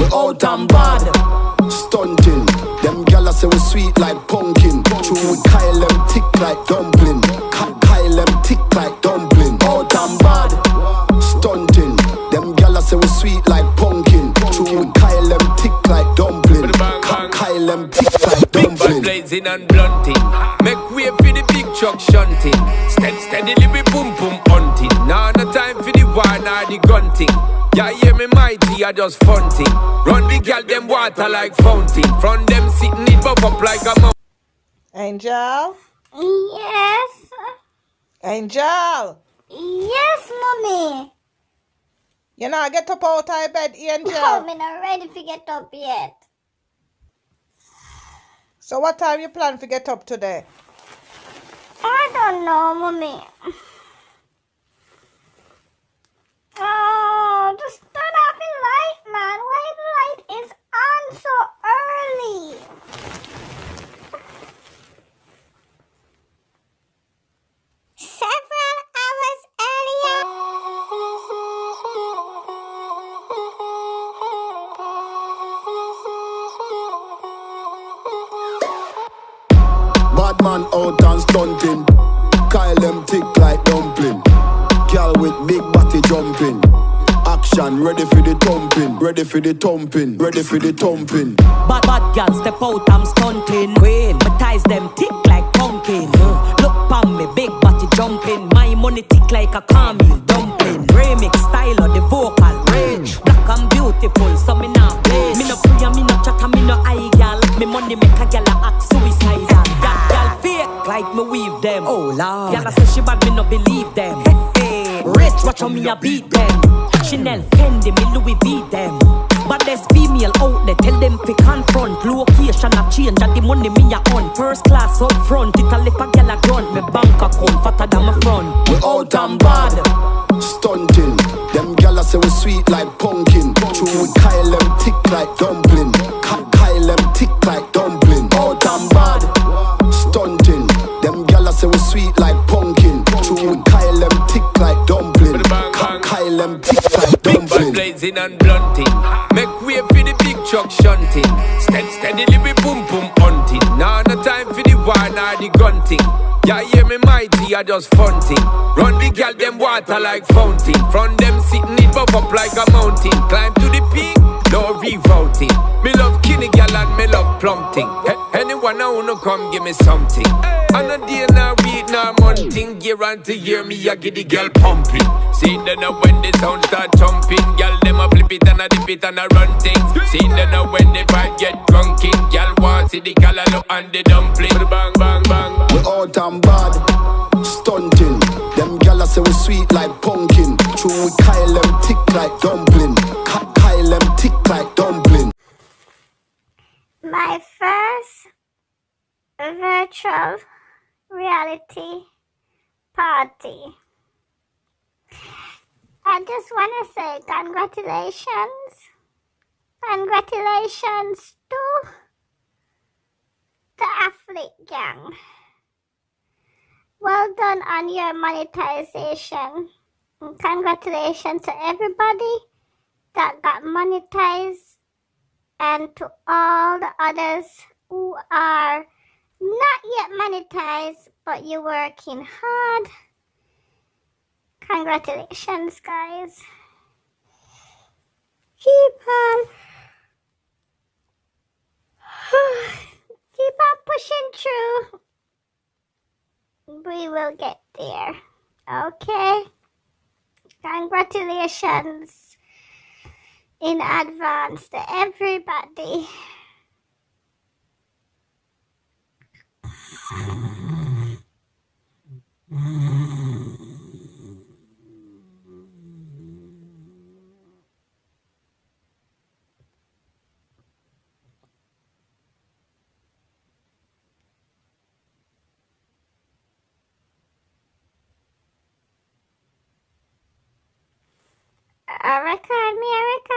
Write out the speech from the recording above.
We out and bad. Stunting. Them gyal say we sweet like pumpkin. True we Kyle them thick like dumpling. Kyle them thick like dumpling. Out and bad. Stunting. Them gyal say we sweet like pumpkin. True we Kyle them thick like dumpling. Kyle them thick like dumpling. Big blazing and blunting. Make way for the big truck shunting. Steadily we boom boom hunting. Now no time for the war nor the gunting. Yeah, hear me mighty, I just funting. Run the girl them water like fountain. From them sitting it buff up like a mountain. Angel? Yes. Angel? Yes, mommy. You know, get up out of bed, Angel. No, I'm not ready to get up yet. So what time you plan to get up today? I don't know, mommy. Oh, just turn off the light, man. Why the light is on so early? Several hours earlier. Bad man out and stunting. Kyle them thick like dumpling. Girl with big body jumping. Action ready for the thumping. Ready for the thumping. Ready for the thumping. Bad girl step out, I'm stunting. Queen, my ties them thick like pumpkin. Look pon me, big body jumping. My money thick like a caramel dumpling. Remix style of the vocal range. Black and beautiful, so me not play. Me no pray, me no chatter, me no eye gal. Me money make a gal act suicidal. Gal fake like me weave them. Oh lord, gal say she bad, me no believe them. Hey, rich, watch how me a beat them. Chanel, Fendi, me Louis V them. But there's female out there, tell them fi confront. Location a change and the money me a on. First class up front, it a left a gal a grunt. Me bank account fatter than my front. We out and bad. Stunting. Them gyal say we sweet like pumpkin. True we Kyle them thick like dumpling. Kyle them thick like dumpling. Out and bad. Stunting. Them gyal say we sweet like pumpkin. True we Kyle them thick like dumpling. Kyle them thick like dumpling. Big blazing and blunting. Make way for the big truck shunting. Steadily we boom boom hunting. Now no time for the war nor the gunting. Yeah, hear me mighty, I just funting. Run the girl them water like fountain. From them sitting it buff up like a mountain. Climb to the peak, no rerouting. Me love skinny girl and me love plumping. Anyone I wanna come give me something. And a day now week now monthing. Year on to year me I get the girl pumping. See then when the sound start jumping. Girl them a flip it and a dip it and a run things. See then when the vibe get drunken. Girl want see the color look and the dumpling. Bang bang bang. We out and bad. Stunting. Them gyal say we sweet like pumpkin. True we Kyle them thick like dumpling. Kyle them thick like dumpling. My first virtual reality party. I just want to say congratulations. Congratulations to the Athlete Gang. Well done on your monetization. And congratulations to everybody that got monetized and to all the others who are not yet monetized but you're working hard. Congratulations, guys. Keep on pushing through. We will get there. Okay? Congratulations in advance to everybody. Record me, record.